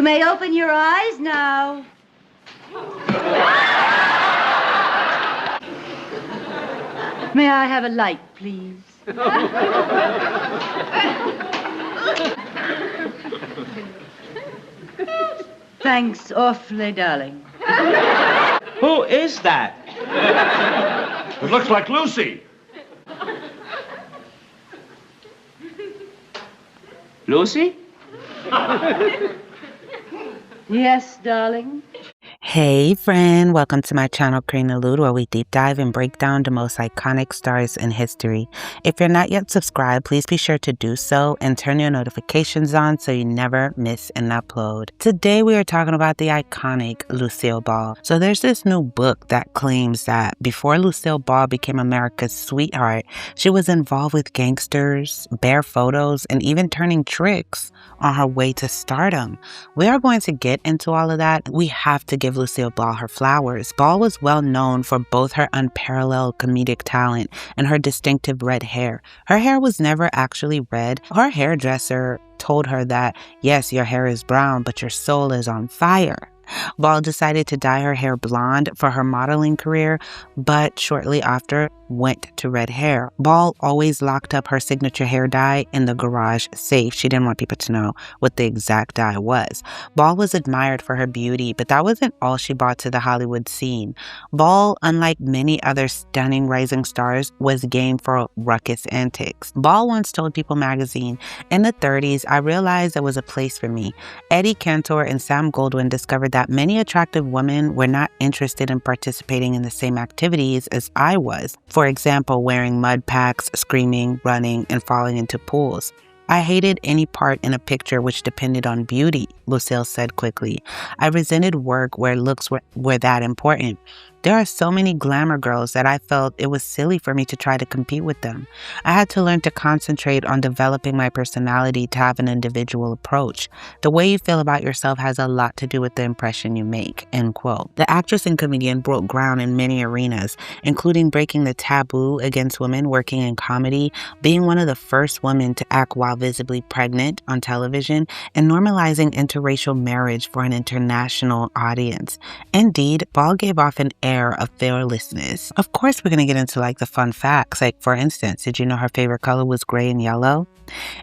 may open your eyes now. May I have a light, please? Thanks awfully, darling. Who is that? It looks like Lucy. Lucy? Yes, darling. Hey friend, welcome to my channel karinealourde, where we deep dive and break down the most iconic stars in history. If you're not yet subscribed, please be sure to do so and turn your notifications on so you never miss an upload. Today we are talking about the iconic Lucille Ball. So there's this new book that claims that before Lucille Ball became America's sweetheart, she was involved with gangsters, bare photos, and even turning tricks on her way to stardom. We are going to get into all of that. We have to give Lucille Ball her flowers. Ball was well known for both her unparalleled comedic talent and her distinctive red hair. Her hair was never actually red. Her hairdresser told her that, yes, your hair is brown, but your soul is on fire. Ball decided to dye her hair blonde for her modeling career, but shortly after went to red hair. Ball always locked up her signature hair dye in the garage safe. She didn't want people to know what the exact dye was. Ball was admired for her beauty, but that wasn't all she brought to the Hollywood scene. Ball, unlike many other stunning rising stars, was game for ruckus antics. Ball once told People magazine, "In the 30s, I realized there was a place for me." Eddie Cantor and Sam Goldwyn discovered that many attractive women were not interested in participating in the same activities as I was. For example, wearing mud packs, screaming, running, and falling into pools. "I hated any part in a picture which depended on beauty," Lucille said quickly. "I resented work where looks were that important. There are so many glamour girls that I felt it was silly for me to try to compete with them. I had to learn to concentrate on developing my personality to have an individual approach. The way you feel about yourself has a lot to do with the impression you make," end quote. The actress and comedian broke ground in many arenas, including breaking the taboo against women working in comedy, being one of the first women to act while visibly pregnant on television, and normalizing interracial marriage for an international audience. Indeed, Ball gave off an air of fearlessness. Of course, we're going to get into like the fun facts. Like, for instance, did you know her favorite color was gray and yellow?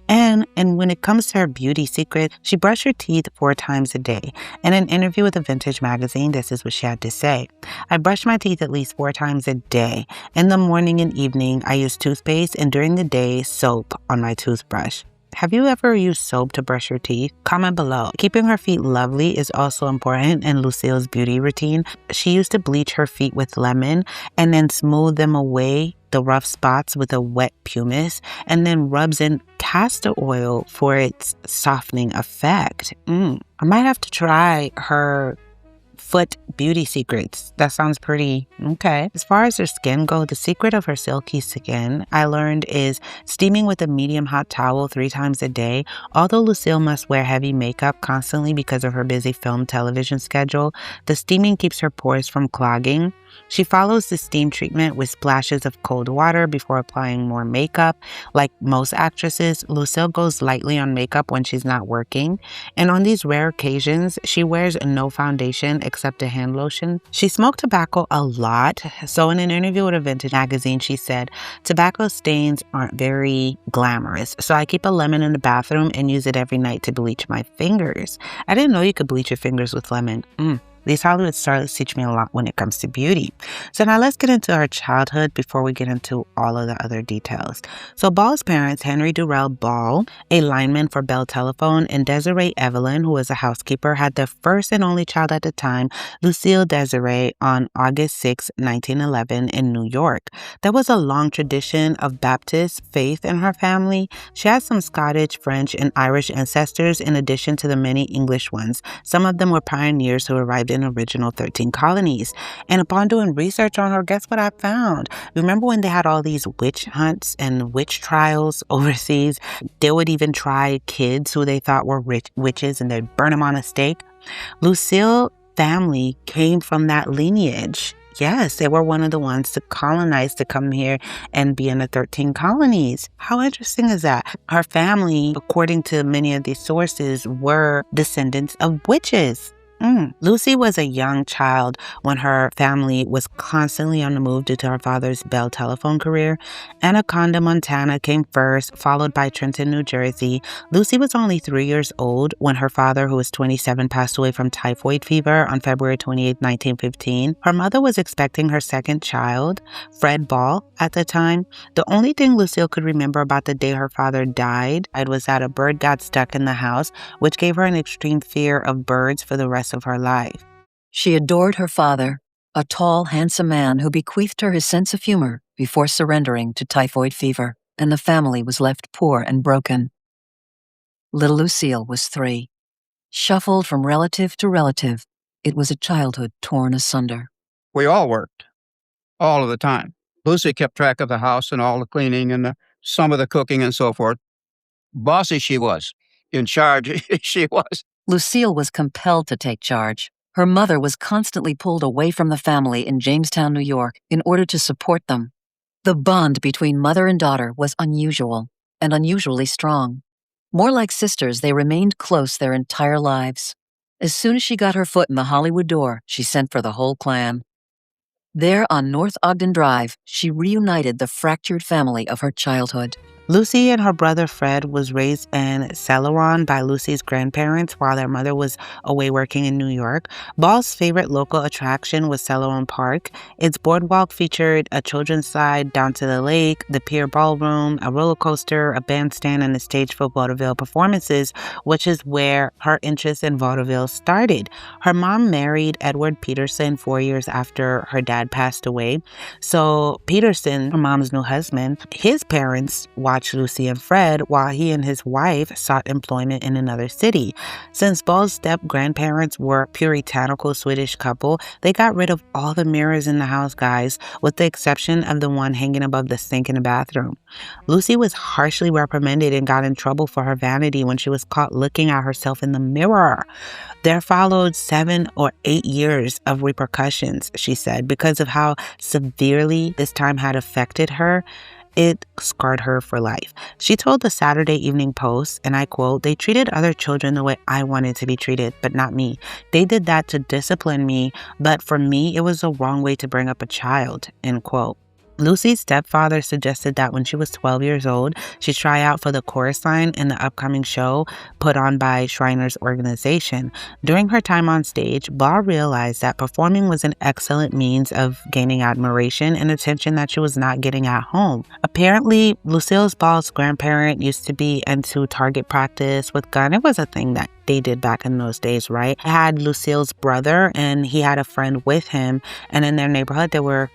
And when it comes to her beauty secret, she brushed her teeth 4 times a day. In an interview with a vintage magazine, this is what she had to say. "I brush my teeth at least 4 times a day. In the morning and evening, I use toothpaste, and during the day, soap on my toothbrush." Have you ever used soap to brush your teeth? Comment below. Keeping her feet lovely is also important in Lucille's beauty routine. She used to bleach her feet with lemon and then smooth them away, the rough spots, with a wet pumice, and then rubs in castor oil for its softening effect. I might have to try her foot beauty secrets. That sounds pretty okay. As far as her skin goes, the secret of her silky skin, I learned, is steaming with a medium hot towel 3 times a day. Although Lucille must wear heavy makeup constantly because of her busy film television schedule, the steaming keeps her pores from clogging. She follows the steam treatment with splashes of cold water before applying more makeup. Like most actresses, Lucille goes lightly on makeup when she's not working. And on these rare occasions, she wears no foundation except a hand lotion. She smoked tobacco a lot. So in an interview with a vintage magazine, she said, "Tobacco stains aren't very glamorous. So I keep a lemon in the bathroom and use it every night to bleach my fingers." I didn't know you could bleach your fingers with lemon. These Hollywood stars teach me a lot when it comes to beauty. So now let's get into her childhood before we get into all of the other details. So Ball's parents, Henry Durrell Ball, a lineman for Bell Telephone, and Desiree Evelyn, who was a housekeeper, had their first and only child at the time, Lucille Desiree, on August 6, 1911 in New York. There was a long tradition of Baptist faith in her family. She had some Scottish, French, and Irish ancestors in addition to the many English ones. Some of them were pioneers who arrived in original 13 colonies. And upon doing research on her, guess what I found? Remember when they had all these witch hunts and witch trials overseas? They would even try kids who they thought were witches and they'd burn them on a stake. Lucille family came from that lineage. Yes, they were one of the ones to colonize, to come here and be in the 13 colonies. How interesting is that? Her family, according to many of these sources, were descendants of witches. Lucy was a young child when her family was constantly on the move due to her father's Bell telephone career. Anaconda, Montana came first, followed by Trenton, New Jersey. Lucy was only 3 years old when her father, who was 27, passed away from typhoid fever on February 28, 1915. Her mother was expecting her second child, Fred Ball, at the time. The only thing Lucille could remember about the day her father died was that a bird got stuck in the house, which gave her an extreme fear of birds for the rest of her life. She adored her father, a tall, handsome man who bequeathed her his sense of humor before surrendering to typhoid fever, and the family was left poor and broken. Little Lucille was 3. Shuffled from relative to relative, it was a childhood torn asunder. We all worked, all of the time. Lucy kept track of the house and all the cleaning and some of the cooking and so forth. Bossy she was. In charge she was. Lucille was compelled to take charge. Her mother was constantly pulled away from the family in Jamestown, New York, in order to support them. The bond between mother and daughter was unusual and unusually strong. More like sisters, they remained close their entire lives. As soon as she got her foot in the Hollywood door, she sent for the whole clan. There on North Ogden Drive, she reunited the fractured family of her childhood. Lucy and her brother Fred was raised in Celeron by Lucy's grandparents while their mother was away working in New York. Ball's favorite local attraction was Celeron Park. Its boardwalk featured a children's slide down to the lake, the pier ballroom, a roller coaster, a bandstand, and a stage for vaudeville performances, which is where her interest in vaudeville started. Her mom married Edward Peterson 4 years after her dad passed away. So Peterson, her mom's new husband, his parents watched Lucy and Fred while he and his wife sought employment in another city. Since Ball's step-grandparents were a puritanical Swedish couple, they got rid of all the mirrors in the house, guys, with the exception of the one hanging above the sink in the bathroom. Lucy was harshly reprimanded and got in trouble for her vanity when she was caught looking at herself in the mirror. There followed 7 or 8 years of repercussions, she said, because of how severely this time had affected her. It scarred her for life. She told the Saturday Evening Post, and I quote, "They treated other children the way I wanted to be treated, but not me. They did that to discipline me, but for me, it was the wrong way to bring up a child," end quote. Lucy's stepfather suggested that when she was 12 years old, she try out for the chorus line in the upcoming show put on by Shriner's organization. During her time on stage, Ball realized that performing was an excellent means of gaining admiration and attention that she was not getting at home. Apparently, Lucille Ball's grandparent used to be into target practice with gun. It was a thing that they did back in those days, right? I had Lucille's brother, and he had a friend with him, and in their neighborhood, they were,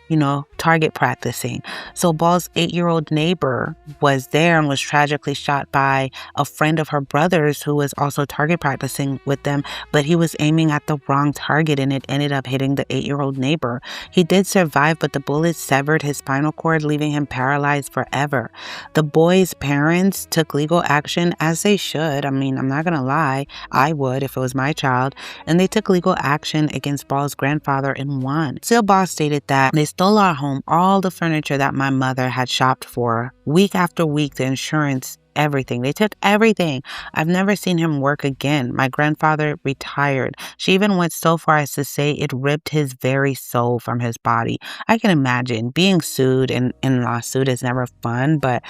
target practicing. So Ball's 8-year-old neighbor was there and was tragically shot by a friend of her brother's who was also target practicing with them, but he was aiming at the wrong target, and it ended up hitting the 8-year-old neighbor. He did survive, but the bullet severed his spinal cord, leaving him paralyzed forever. The boy's parents took legal action, as they should. I mean, I'm not gonna lie. I would if it was my child. And they took legal action against Ball's grandfather and won. Lucille Ball stated that they stole our home, all the furniture that my mother had shopped for, week after week, the insurance, everything. They took everything. I've never seen him work again. My grandfather retired. She even went so far as to say it ripped his very soul from his body. I can imagine being sued in lawsuit is never fun, but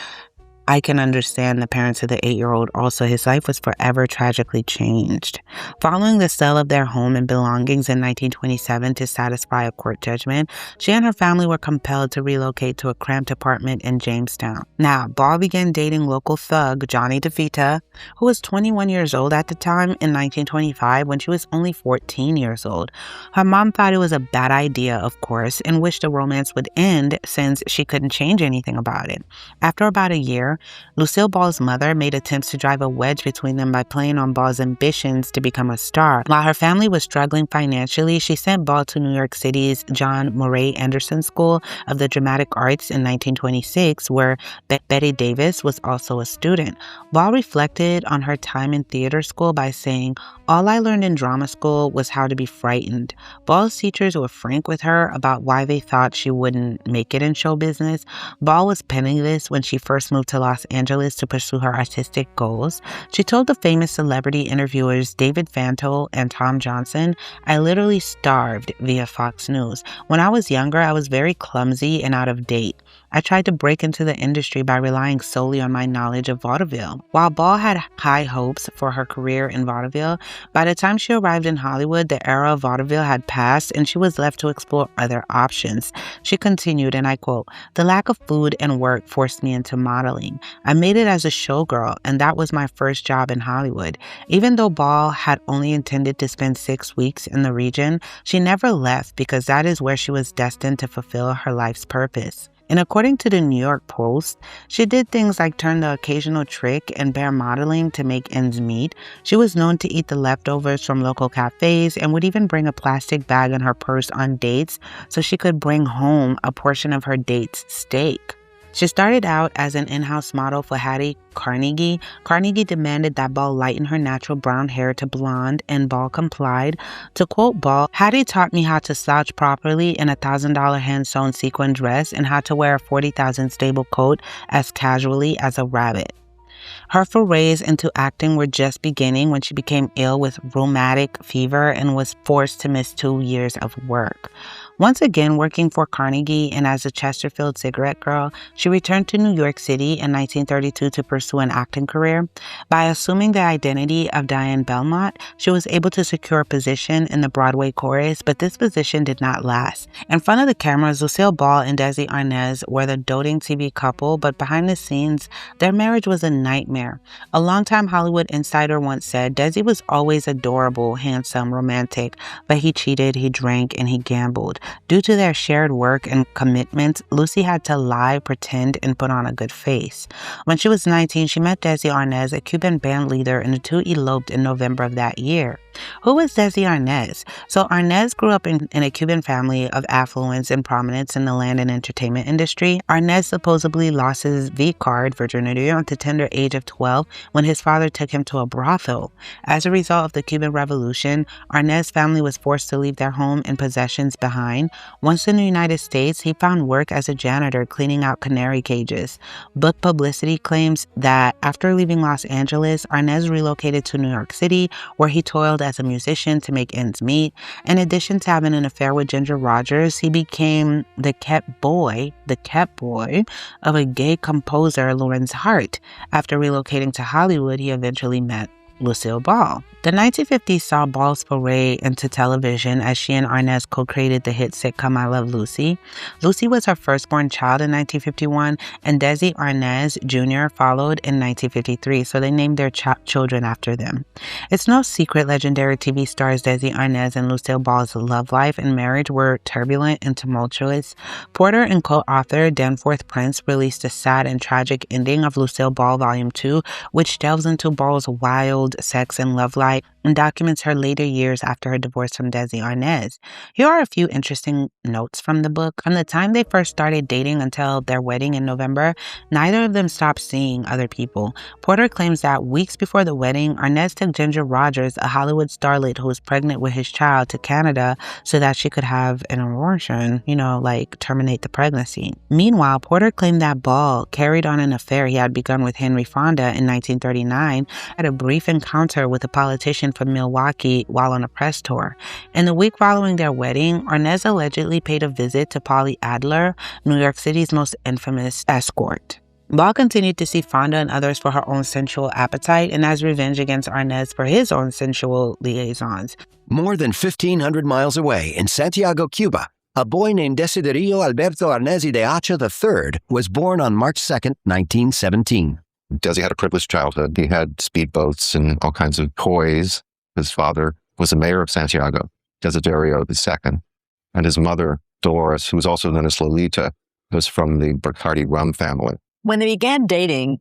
I can understand the parents of the 8-year-old. Also, his life was forever tragically changed. Following the sale of their home and belongings in 1927 to satisfy a court judgment, she and her family were compelled to relocate to a cramped apartment in Jamestown. Now, Ball began dating local thug Johnny DeVita, who was 21 years old at the time in 1925 when she was only 14 years old. Her mom thought it was a bad idea, of course, and wished the romance would end since she couldn't change anything about it. After about a year, Lucille Ball's mother made attempts to drive a wedge between them by playing on Ball's ambitions to become a star. While her family was struggling financially, she sent Ball to New York City's John Murray Anderson School of the Dramatic Arts in 1926, where Betty Davis was also a student. Ball reflected on her time in theater school by saying, "All I learned in drama school was how to be frightened." Ball's teachers were frank with her about why they thought she wouldn't make it in show business. Ball was penniless when she first moved to Los Angeles to pursue her artistic goals. She told the famous celebrity interviewers David Fanto and Tom Johnson, "I literally starved via Fox News. When I was younger, I was very clumsy and out of date. I tried to break into the industry by relying solely on my knowledge of vaudeville." While Ball had high hopes for her career in vaudeville, by the time she arrived in Hollywood, the era of vaudeville had passed and she was left to explore other options. She continued, and I quote, "The lack of food and work forced me into modeling. I made it as a showgirl, and that was my first job in Hollywood." Even though Ball had only intended to spend 6 weeks in the region, she never left because that is where she was destined to fulfill her life's purpose. And according to the New York Post, she did things like turn the occasional trick and bear modeling to make ends meet. She was known to eat the leftovers from local cafes and would even bring a plastic bag in her purse on dates so she could bring home a portion of her date's steak. She started out as an in-house model for Hattie Carnegie. Carnegie demanded that Ball lighten her natural brown hair to blonde, and Ball complied. To quote Ball, "Hattie taught me how to slouch properly in a $1,000 hand-sewn sequin dress and how to wear a $40,000 stable coat as casually as a rabbit." Her forays into acting were just beginning when she became ill with rheumatic fever and was forced to miss 2 years of work. Once again working for Carnegie and as a Chesterfield cigarette girl, she returned to New York City in 1932 to pursue an acting career. By assuming the identity of Diane Belmont, she was able to secure a position in the Broadway chorus, but this position did not last. In front of the cameras, Lucille Ball and Desi Arnaz were the doting TV couple, but behind the scenes, their marriage was a nightmare. A longtime Hollywood insider once said, "Desi was always adorable, handsome, romantic, but he cheated, he drank, and he gambled." Due to their shared work and commitment, Lucy had to lie, pretend, and put on a good face. When she was 19, she met Desi Arnaz, a Cuban band leader, and the two eloped in November of that year. Who was Desi Arnaz? So Arnaz grew up in a Cuban family of affluence and prominence in the land and entertainment industry. Arnaz supposedly lost his V card, virginity, at the tender age of 12 when his father took him to a brothel. As a result of the Cuban Revolution, Arnaz's family was forced to leave their home and possessions behind. Once in the United States, he found work as a janitor cleaning out canary cages. Book publicity claims that after leaving Los Angeles, Arnaz relocated to New York City, where he toiled as a musician to make ends meet. In addition to having an affair with Ginger Rogers, he became the kept boy of a gay composer, Lawrence Hart. After relocating to Hollywood, he eventually met Lucille Ball. The 1950s saw Ball's foray into television as she and Arnaz co-created the hit sitcom I Love Lucy. Lucy was her firstborn child in 1951, and Desi Arnaz Jr. followed in 1953, so they named their children after them. It's no secret legendary TV stars Desi Arnaz and Lucille Ball's love life and marriage were turbulent and tumultuous. Porter and co-author Danforth Prince released a sad and tragic ending of Lucille Ball Volume 2, which delves into Ball's wild sex and love life and documents her later years after her divorce from Desi Arnaz. Here are a few interesting notes from the book. From the time they first started dating until their wedding in November, neither of them stopped seeing other people. Porter claims that weeks before the wedding, Arnaz took Ginger Rogers, a Hollywood starlet who was pregnant with his child, to Canada so that she could have an abortion, terminate the pregnancy. Meanwhile, Porter claimed that Ball carried on an affair he had begun with Henry Fonda in 1939, had a brief encounter with a politician from Milwaukee while on a press tour. In the week following their wedding, Arnaz allegedly paid a visit to Polly Adler, New York City's most infamous escort. Ball continued to see Fonda and others for her own sensual appetite and as revenge against Arnaz for his own sensual liaisons. More than 1,500 miles away in Santiago, Cuba, a boy named Desiderio Alberto Arnaz de Acha III was born on March 2nd, 1917. Desi had a privileged childhood. He had speedboats and all kinds of toys. His father was the mayor of Santiago, Desiderio II. And his mother, Dolores, who was also known as Lolita, was from the Bacardi rum family. When they began dating,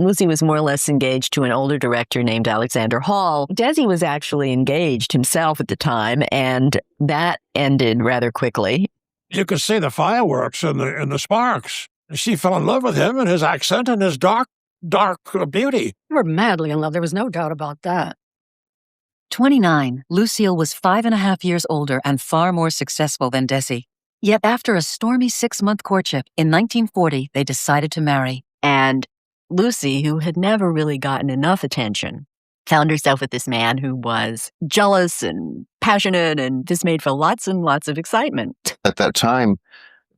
Lucy was more or less engaged to an older director named Alexander Hall. Desi was actually engaged himself at the time, and that ended rather quickly. You could see the fireworks and the sparks. She fell in love with him and his accent and his dark beauty. They were madly in love. There was no doubt about that. 29, Lucille was 5.5 years older and far more successful than Desi. Yet after a stormy 6-month courtship, in 1940, they decided to marry. And Lucy, who had never really gotten enough attention, found herself with this man who was jealous and passionate, and this made for lots and lots of excitement. At that time,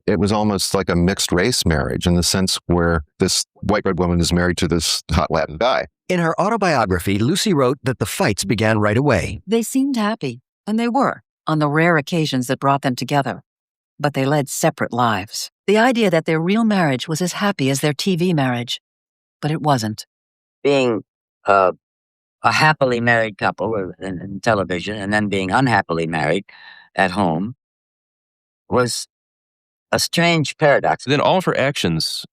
it was almost like a mixed race marriage in the sense where this white bread woman is married to this hot Latin guy. In her autobiography, Lucy wrote that the fights began right away. They seemed happy, and they were, on the rare occasions that brought them together. But they led separate lives. The idea that their real marriage was as happy as their TV marriage. But it wasn't. Being a happily married couple in television and then being unhappily married at home was a strange paradox. Then all of her actions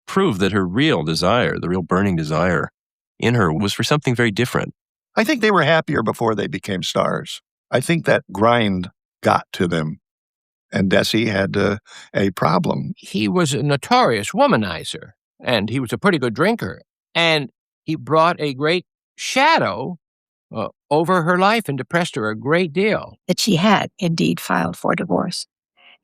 proved that her real desire, the real burning desire in her, was for something very different. I think they were happier before they became stars. I think that grind got to them. And Desi had a problem. He was a notorious womanizer, and he was a pretty good drinker. And he brought a great shadow over her life and depressed her a great deal. That she had indeed filed for divorce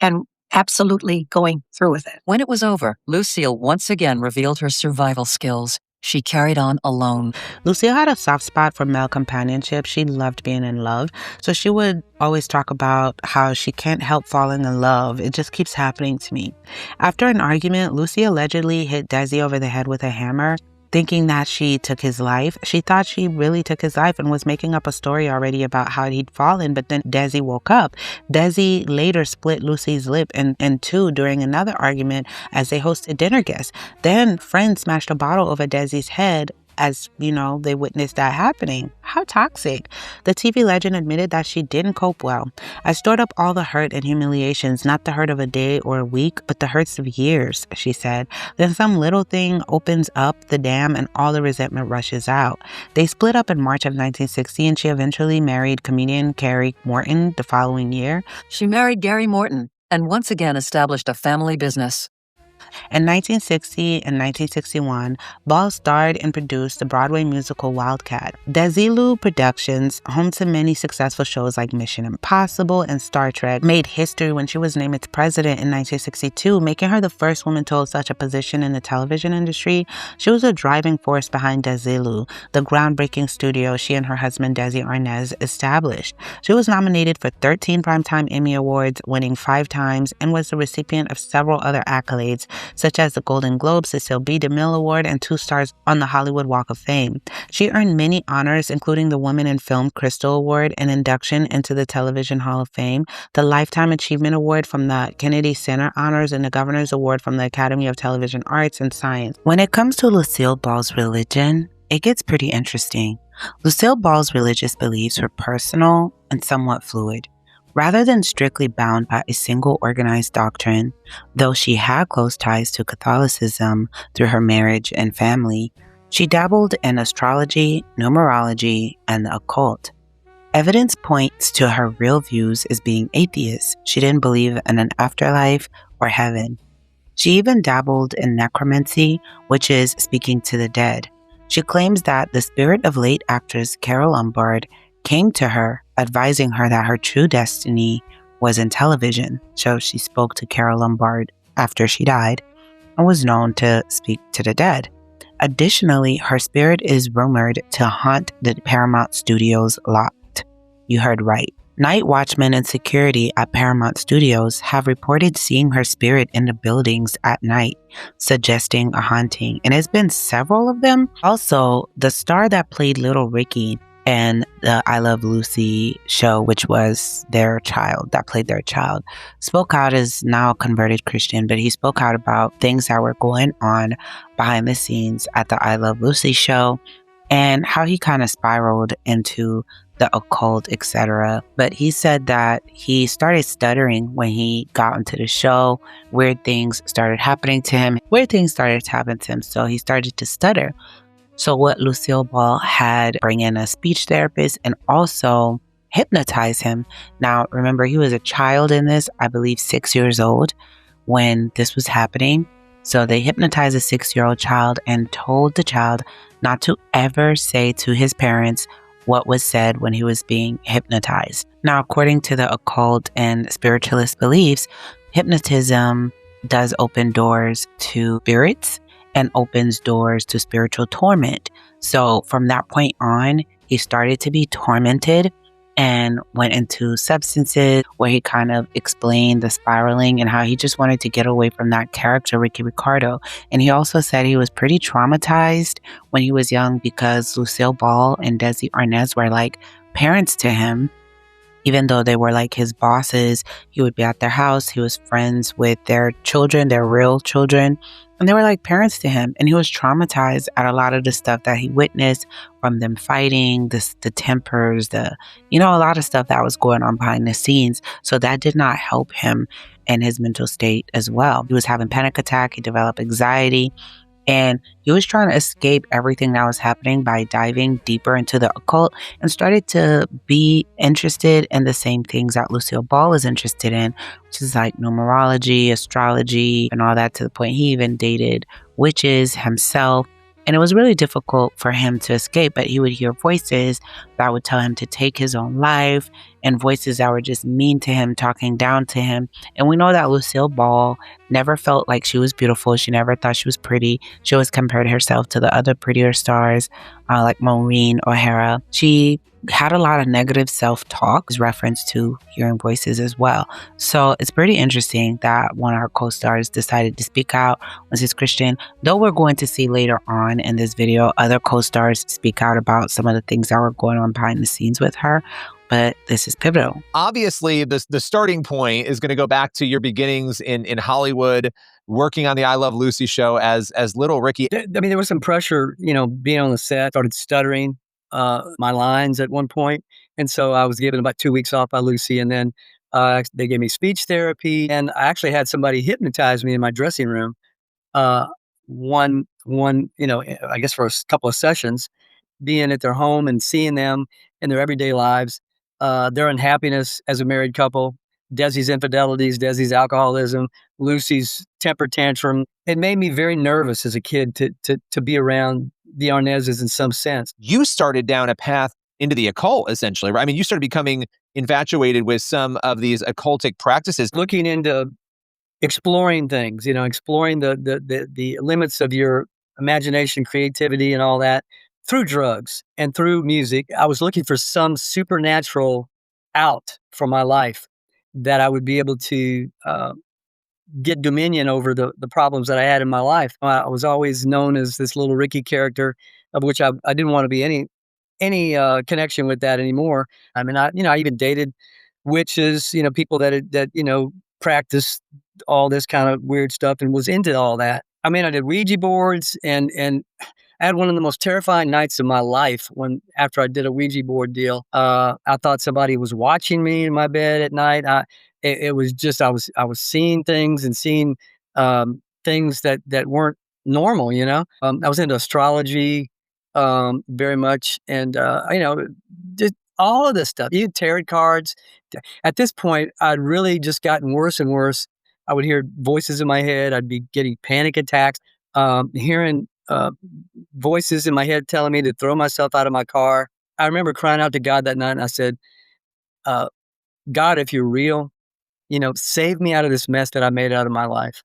and absolutely going through with it. When it was over, Lucille once again revealed her survival skills. She carried on alone. Lucille had a soft spot for male companionship. She loved being in love. So she would always talk about how she can't help falling in love. It just keeps happening to me. After an argument, Lucy allegedly hit Desi over the head with a hammer, thinking that she took his life. She thought she really took his life and was making up a story already about how he'd fallen, but then Desi woke up. Desi later split Lucy's lip in two during another argument as they hosted dinner guests. Then friends smashed a bottle over Desi's head as, they witnessed that happening. How toxic. The TV legend admitted that she didn't cope well. I stored up all the hurt and humiliations, not the hurt of a day or a week, but the hurts of years, she said. Then some little thing opens up the dam and all the resentment rushes out. They split up in March of 1960 and she eventually married comedian Gary Morton the following year. She married Gary Morton and once again established a family business. In 1960 and 1961, Ball starred and produced the Broadway musical Wildcat. Desilu Productions, home to many successful shows like Mission Impossible and Star Trek, made history when she was named its president in 1962, making her the first woman to hold such a position in the television industry. She was a driving force behind Desilu, the groundbreaking studio she and her husband Desi Arnaz established. She was nominated for 13 Primetime Emmy Awards, winning 5 times, and was the recipient of several other accolades, such as the Golden Globe, Cecil B. DeMille Award, and 2 stars on the Hollywood Walk of Fame. She earned many honors, including the Women in Film Crystal Award, an induction into the Television Hall of Fame, the Lifetime Achievement Award from the Kennedy Center Honors, and the Governor's Award from the Academy of Television Arts and Science. When it comes to Lucille Ball's religion, it gets pretty interesting. Lucille Ball's religious beliefs were personal and somewhat fluid. Rather than strictly bound by a single organized doctrine, though she had close ties to Catholicism through her marriage and family, she dabbled in astrology, numerology, and the occult. Evidence points to her real views as being atheist. She didn't believe in an afterlife or heaven. She even dabbled in necromancy, which is speaking to the dead. She claims that the spirit of late actress Carole Lombard came to her, advising her that her true destiny was in television. So she spoke to Carole Lombard after she died and was known to speak to the dead. Additionally, her spirit is rumored to haunt the Paramount Studios lot. You heard right. Night watchmen and security at Paramount Studios have reported seeing her spirit in the buildings at night, suggesting a haunting. And it's been several of them. Also, the star that played Little Ricky and the I Love Lucy show, which was their child, that played their child, spoke out as now a converted Christian, but he spoke out about things that were going on behind the scenes at the I Love Lucy show and how he kind of spiraled into the occult, etc. But he said that he started stuttering when he got into the show. Weird things started happening to him. So he started to stutter. So what Lucille Ball had, bring in a speech therapist and also hypnotize him. Now, remember, he was a child in this, I believe 6 years old when this was happening. So they hypnotized a 6-year-old child and told the child not to ever say to his parents what was said when he was being hypnotized. Now, according to the occult and spiritualist beliefs, hypnotism does open doors to spirits and opens doors to spiritual torment. So from that point on, he started to be tormented and went into substances where he kind of explained the spiraling and how he just wanted to get away from that character, Ricky Ricardo. And he also said he was pretty traumatized when he was young because Lucille Ball and Desi Arnaz were like parents to him. Even though they were like his bosses, he would be at their house. He was friends with their children, their real children. And they were like parents to him. And he was traumatized at a lot of the stuff that he witnessed from them fighting, the tempers, a lot of stuff that was going on behind the scenes. So that did not help him in his mental state as well. He was having panic attack. He developed anxiety. And he was trying to escape everything that was happening by diving deeper into the occult and started to be interested in the same things that Lucille Ball is interested in, which is like numerology, astrology, and all that, to the point he even dated witches himself. And it was really difficult for him to escape, but he would hear voices that would tell him to take his own life and voices that were just mean to him, talking down to him. And we know that Lucille Ball never felt like she was beautiful. She never thought she was pretty. She always compared herself to the other prettier stars like Maureen O'Hara. She had a lot of negative self-talk, as reference to hearing voices as well. So it's pretty interesting that one of our co-stars decided to speak out, was his Christian, though we're going to see later on in this video other co-stars speak out about some of the things that were going on behind the scenes with her. But this is pivotal. Obviously, the starting point is going to go back to your beginnings in Hollywood, working on the I Love Lucy show as little Ricky. I mean, there was some pressure, being on the set. Started stuttering my lines at one point. And so I was given about 2 weeks off by Lucy. And then they gave me speech therapy. And I actually had somebody hypnotize me in my dressing room. One, I guess for a couple of sessions, being at their home and seeing them in their everyday lives, their unhappiness as a married couple, Desi's infidelities, Desi's alcoholism, Lucy's temper tantrum. It made me very nervous as a kid to be around the Arnazes in some sense. You started down a path into the occult, essentially, right? I mean, you started becoming infatuated with some of these occultic practices. Looking into exploring things, exploring the limits of your imagination, creativity, and all that through drugs and through music. I was looking for some supernatural out for my life that I would be able to get dominion over the problems that I had in my life. I was always known as this little Ricky character, of which I didn't want to be any connection with that anymore. I mean, I even dated witches, people that practiced all this kind of weird stuff and was into all that. I mean, I did Ouija boards and I had one of the most terrifying nights of my life after I did a Ouija board deal. I thought somebody was watching me in my bed at night. It was just, I was seeing things and seeing things that weren't normal, I was into astrology very much. And, just all of this stuff, even tarot cards. At this point, I'd really just gotten worse and worse. I would hear voices in my head. I'd be getting panic attacks, hearing voices in my head telling me to throw myself out of my car. I remember crying out to God that night and I said, God, if you're real, save me out of this mess that I made out of my life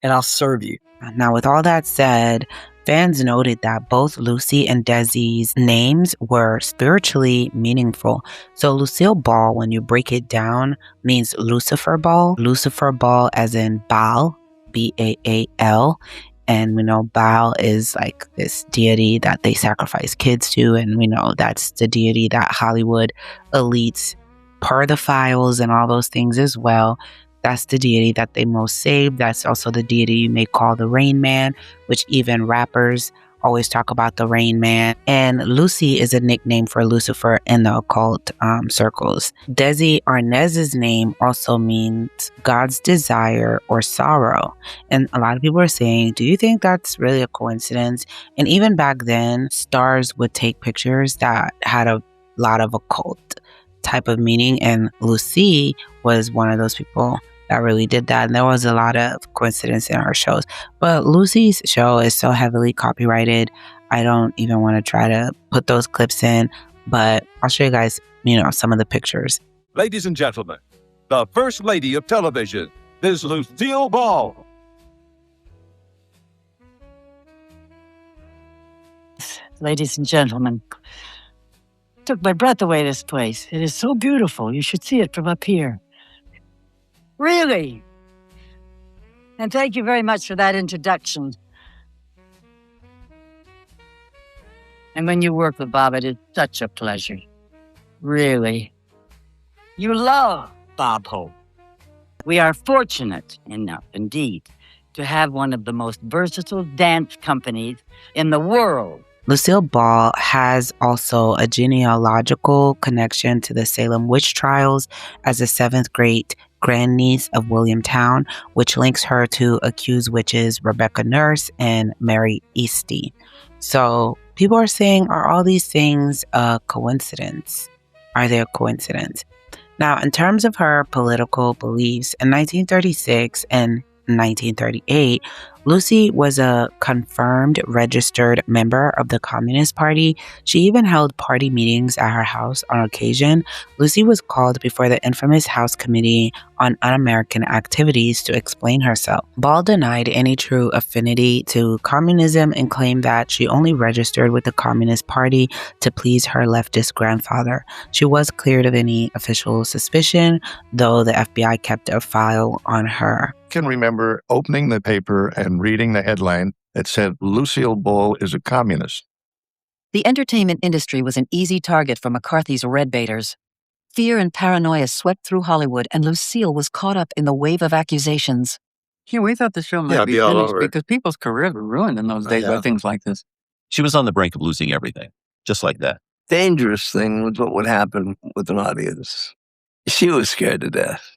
and I'll serve you. Now, with all that said, fans noted that both Lucy and Desi's names were spiritually meaningful. So Lucille Ball, when you break it down, means Lucifer Ball. Lucifer Ball as in Baal, B-A-A-L. And we know Baal is like this deity that they sacrifice kids to. And we know that's the deity that Hollywood elites, per the files and all those things as well. That's the deity that they most save. That's also the deity you may call the Rain Man, which even rappers always talk about the Rain Man. And Lucy is a nickname for Lucifer in the occult circles. Desi, Arnaz's name, also means God's desire or sorrow. And a lot of people are saying, do you think that's really a coincidence? And even back then, stars would take pictures that had a lot of occult type of meaning. And Lucy was one of those people that really did that. And there was a lot of coincidence in our shows. But Lucy's show is so heavily copyrighted, I don't even want to try to put those clips in. But I'll show you guys, some of the pictures. Ladies and gentlemen, the First Lady of Television is Lucille Ball. Ladies and gentlemen, took my breath away, this place. It is so beautiful. You should see it from up here. Really? And thank you very much for that introduction. And when you work with Bob, it is such a pleasure. Really. You love Bob Hope. We are fortunate enough, indeed, to have one of the most versatile dance companies in the world. Lucille Ball has also a genealogical connection to the Salem witch trials as a 7th grade grandniece of William Town, which links her to accused witches Rebecca Nurse and Mary Easty. So people are saying, are all these things a coincidence? Are they a coincidence? Now, in terms of her political beliefs, in 1936 and 1938, Lucy was a confirmed registered member of the Communist Party. She even held party meetings at her house on occasion. Lucy was called before the infamous House Committee on Un-American Activities to explain herself. Ball denied any true affinity to communism and claimed that she only registered with the Communist Party to please her leftist grandfather. She was cleared of any official suspicion, though the FBI kept a file on her. I can remember opening the paper and reading the headline that said, Lucille Ball is a communist. The entertainment industry was an easy target for McCarthy's red baiters. Fear and paranoia swept through Hollywood, and Lucille was caught up in the wave of accusations. Yeah, we thought the show might be all finished over. because people's careers were ruined in those days by things like this. She was on the brink of losing everything, just like that. Dangerous thing was what would happen with an audience. She was scared to death.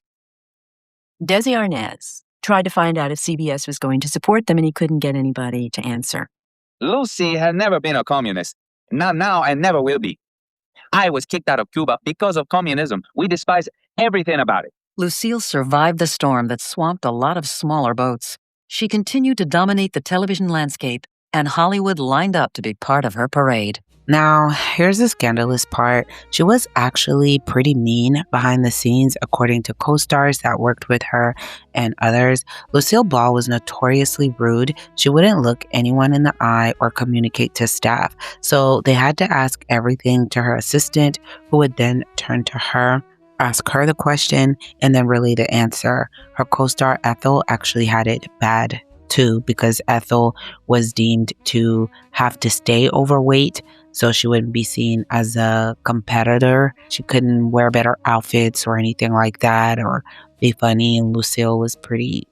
Desi Arnaz tried to find out if CBS was going to support them, and he couldn't get anybody to answer. Lucy has never been a communist. Not now and never will be. I was kicked out of Cuba because of communism. We despise everything about it. Lucille survived the storm that swamped a lot of smaller boats. She continued to dominate the television landscape, and Hollywood lined up to be part of her parade. Now, here's the scandalous part. She was actually pretty mean behind the scenes, according to co-stars that worked with her and others. Lucille Ball was notoriously rude. She wouldn't look anyone in the eye or communicate to staff. So they had to ask everything to her assistant, who would then turn to her, ask her the question, and then relay the answer. Her co-star Ethel actually had it bad too, because Ethel was deemed to have to stay overweight, so she wouldn't be seen as a competitor. She couldn't wear better outfits or anything like that, or be funny, and Lucille was pretty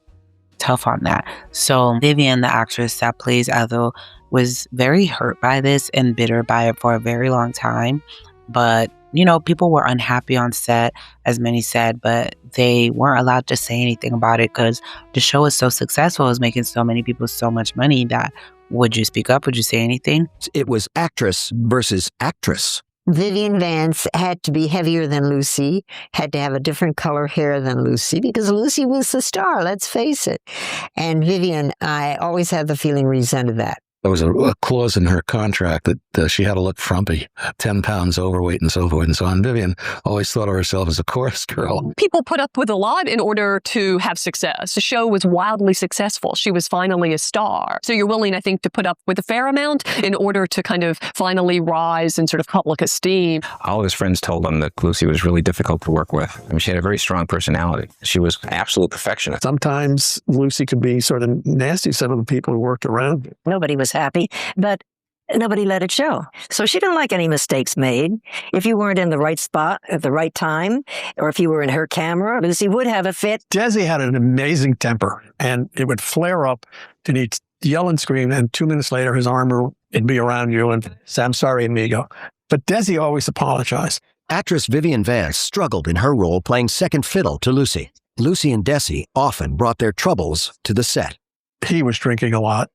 tough on that. So Vivian, the actress that plays Ethel, was very hurt by this and bitter by it for a very long time. But people were unhappy on set, as many said, but they weren't allowed to say anything about it because the show was so successful. It was making so many people so much money that would you speak up? Would you say anything? It was actress versus actress. Vivian Vance had to be heavier than Lucy, had to have a different color hair than Lucy, because Lucy was the star, let's face it. And Vivian, I always had the feeling, resented that. There was a clause in her contract that she had to look frumpy, 10 pounds overweight and so forth and so on. Vivian always thought of herself as a chorus girl. People put up with a lot in order to have success. The show was wildly successful. She was finally a star. So you're willing, I think, to put up with a fair amount in order to kind of finally rise in sort of public esteem. All of his friends told him that Lucy was really difficult to work with. I mean, she had a very strong personality. She was an absolute perfectionist. Sometimes Lucy could be sort of nasty, some of the people who worked around her. Nobody was happy, but nobody let it show. So she didn't like any mistakes made. If you weren't in the right spot at the right time, or if you were in her camera, Lucy would have a fit. Desi had an amazing temper, and it would flare up to need yell and scream, and 2 minutes later, his armor would be around you and say, "I'm sorry, amigo." But Desi always apologized. Actress Vivian Vance struggled in her role playing second fiddle to Lucy. Lucy and Desi often brought their troubles to the set. He was drinking a lot,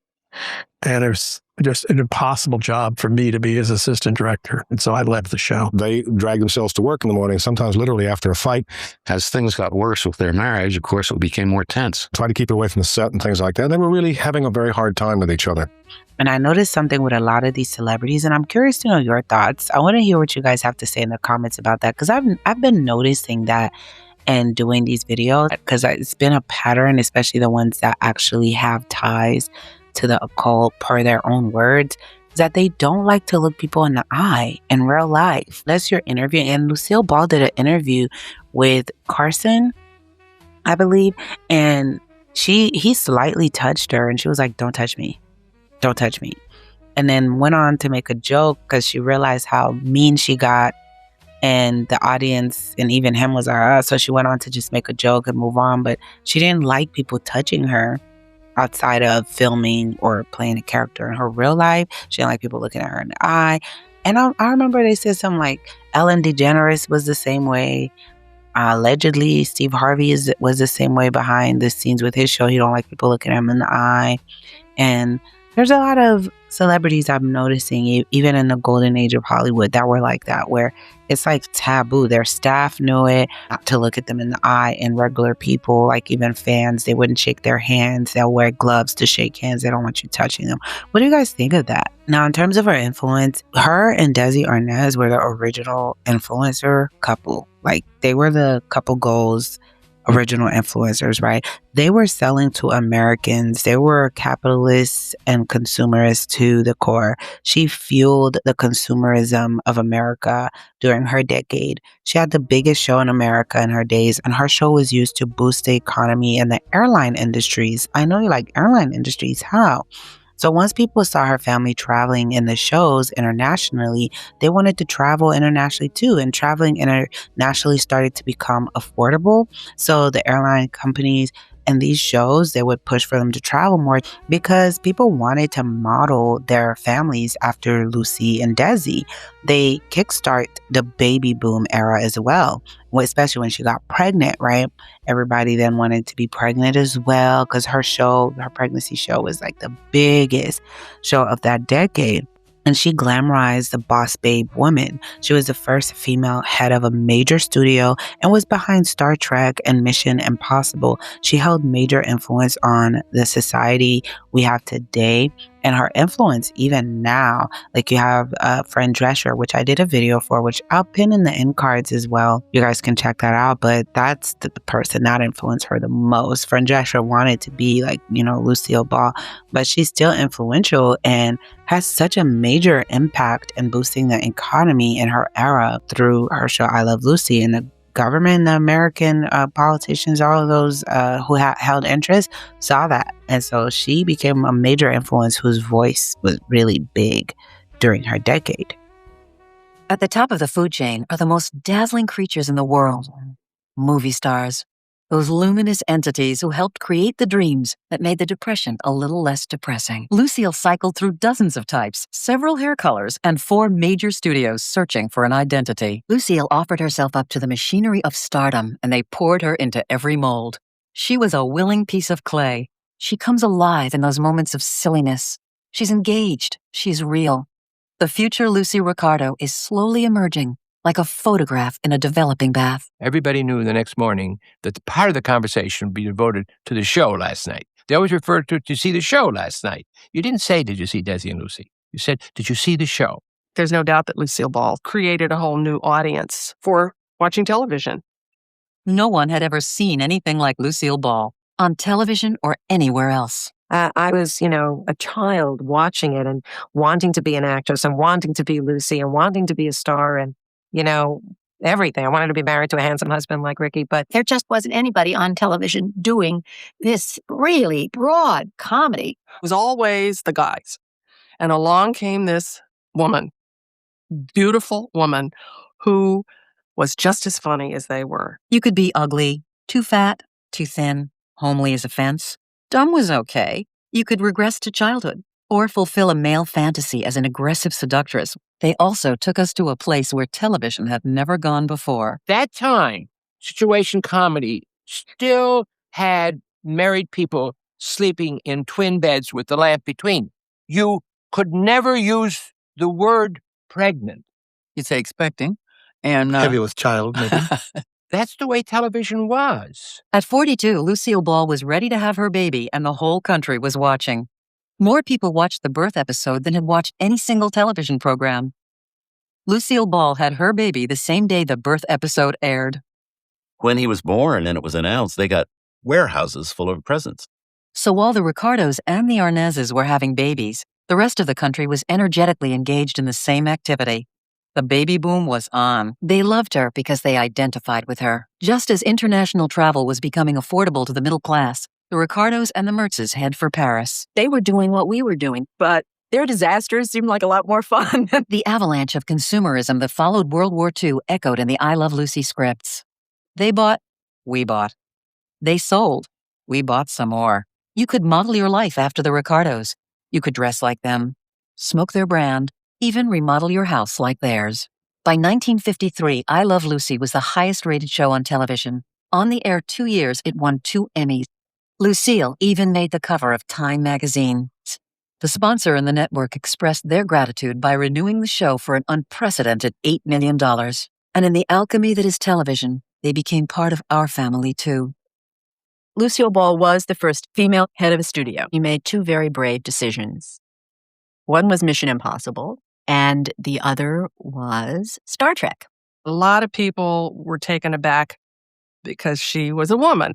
and it was just an impossible job for me to be his assistant director. And so I left the show. They dragged themselves to work in the morning, sometimes literally after a fight. As things got worse with their marriage, of course, it became more tense. Try to keep away from the set and things like that. They were really having a very hard time with each other. And I noticed something with a lot of these celebrities, and I'm curious to know your thoughts. I want to hear what you guys have to say in the comments about that, because I've been noticing that and doing these videos, because it's been a pattern, especially the ones that actually have ties to the occult per their own words, that they don't like to look people in the eye in real life. That's your interview. And Lucille Ball did an interview with Carson, I believe, and he slightly touched her, and she was like, "Don't touch me. Don't touch me." And then went on to make a joke because she realized how mean she got, and the audience and even him was like, so she went on to just make a joke and move on. But she didn't like people touching her outside of filming or playing a character. In her real life, she didn't like people looking at her in the eye. And I remember they said something like Ellen DeGeneres was the same way. Allegedly, Steve Harvey was the same way behind the scenes with his show. He don't like people looking at him in the eye. And there's a lot of celebrities I'm noticing, even in the golden age of Hollywood, that were like that, where it's like taboo. Their staff knew it, not to look at them in the eye, and regular people, like even fans, they wouldn't shake their hands. They'll wear gloves to shake hands. They don't want you touching them. What do you guys think of that? Now, in terms of her influence, her and Desi Arnaz were the original influencer couple. Like, they were the couple goals original influencers, right? They were selling to Americans. They were capitalists and consumerists to the core. She fueled the consumerism of America during her decade. She had the biggest show in America in her days, and her show was used to boost the economy and the airline industries. I know you like airline industries. How? So once people saw her family traveling in the shows internationally, they wanted to travel internationally too. And traveling internationally started to become affordable. So the airline companies and these shows, they would push for them to travel more because people wanted to model their families after Lucy and Desi. They kickstart the baby boom era as well, especially when she got pregnant, right? Everybody then wanted to be pregnant as well because her pregnancy show was like the biggest show of that decade. And she glamorized the boss babe woman. She was the first female head of a major studio and was behind Star Trek and Mission Impossible. She held major influence on the society we have today, and her influence even now. Like, you have Fran Drescher, which I did a video for, which I'll pin in the end cards as well. You guys can check that out. But that's the person that influenced her the most. Fran Drescher wanted to be like, Lucille Ball, but she's still influential and has such a major impact in boosting the economy in her era through her show I Love Lucy. And the government, the American politicians, all of those who held interest saw that. And so she became a major influence whose voice was really big during her decade. At the top of the food chain are the most dazzling creatures in the world. Movie stars. Those luminous entities who helped create the dreams that made the depression a little less depressing. Lucille cycled through dozens of types, several hair colors, and 4 major studios searching for an identity. Lucille offered herself up to the machinery of stardom, and they poured her into every mold. She was a willing piece of clay. She comes alive in those moments of silliness. She's engaged. She's real. The future Lucy Ricardo is slowly emerging, like a photograph in a developing bath. Everybody knew the next morning that the part of the conversation would be devoted to the show last night. They always referred to, "Did you see the show last night?" You didn't say, "Did you see Desi and Lucy?" You said, "Did you see the show?" There's no doubt that Lucille Ball created a whole new audience for watching television. No one had ever seen anything like Lucille Ball, on television or anywhere else. I was, a child watching it and wanting to be an actress and wanting to be Lucy and wanting to be a star and, everything. I wanted to be married to a handsome husband like Ricky, but there just wasn't anybody on television doing this really broad comedy. It was always the guys. And along came this woman, beautiful woman, who was just as funny as they were. You could be ugly, too fat, too thin, homely as a fence. Dumb was okay. You could regress to childhood or fulfill a male fantasy as an aggressive seductress. They also took us to a place where television had never gone before. That time, situation comedy still had married people sleeping in twin beds with the lamp between. You could never use the word pregnant. You'd say expecting. And heavy with child, maybe. That's the way television was. At 42, Lucille Ball was ready to have her baby, and the whole country was watching. More people watched the birth episode than had watched any single television program. Lucille Ball had her baby the same day the birth episode aired. When he was born and it was announced, they got warehouses full of presents. So while the Ricardos and the Arnazes were having babies, the rest of the country was energetically engaged in the same activity. The baby boom was on. They loved her because they identified with her. Just as international travel was becoming affordable to the middle class, the Ricardos and the Mertzes head for Paris. They were doing what we were doing, but their disasters seemed like a lot more fun. The avalanche of consumerism that followed World War II echoed in the I Love Lucy scripts. They bought, we bought. They sold, we bought some more. You could model your life after the Ricardos. You could dress like them, smoke their brand, even remodel your house like theirs. By 1953, I Love Lucy was the highest-rated show on television. On the air 2 years, it won 2 Emmys. Lucille even made the cover of Time magazine. The sponsor and the network expressed their gratitude by renewing the show for an unprecedented $8 million. And in the alchemy that is television, they became part of our family, too. Lucille Ball was the first female head of a studio. She made 2 very brave decisions. One was Mission Impossible, and the other was Star Trek. A lot of people were taken aback because she was a woman.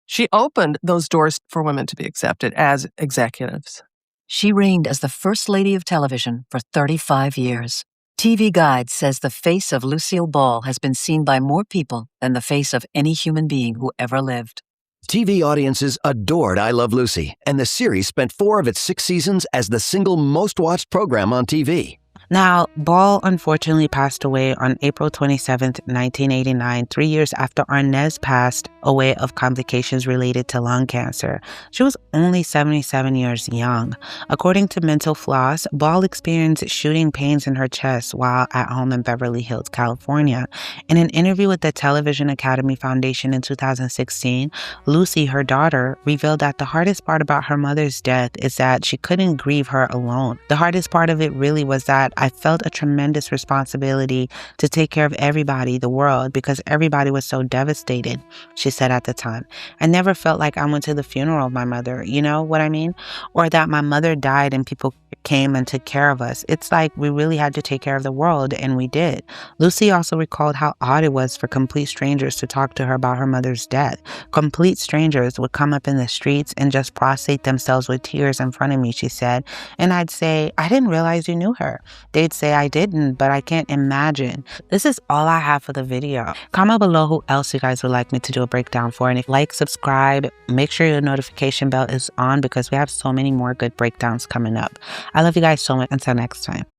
She opened those doors for women to be accepted as executives. She reigned as the First Lady of Television for 35 years. TV Guide says the face of Lucille Ball has been seen by more people than the face of any human being who ever lived. TV audiences adored I Love Lucy, and the series spent 4 of its 6 seasons as the single most-watched program on TV. Now, Ball unfortunately passed away on April 27, 1989, 3 years after Arnaz passed away of complications related to lung cancer. She was only 77 years young. According to Mental Floss, Ball experienced shooting pains in her chest while at home in Beverly Hills, California. In an interview with the Television Academy Foundation in 2016, Lucy, her daughter, revealed that the hardest part about her mother's death is that she couldn't grieve her alone. The hardest part of it really was that I felt a tremendous responsibility to take care of everybody, the world, because everybody was so devastated, she said at the time. I never felt like I went to the funeral of my mother, you know what I mean? Or that my mother died and people came and took care of us. It's like we really had to take care of the world, and we did. Lucy also recalled how odd it was for complete strangers to talk to her about her mother's death. Complete strangers would come up in the streets and just prostrate themselves with tears in front of me, she said. And I'd say, I didn't realize you knew her. They'd say, I didn't, but I can't imagine. This is all I have for the video. Comment below who else you guys would like me to do a breakdown for. And if you like, subscribe, make sure your notification bell is on because we have so many more good breakdowns coming up. I love you guys so much. Until next time.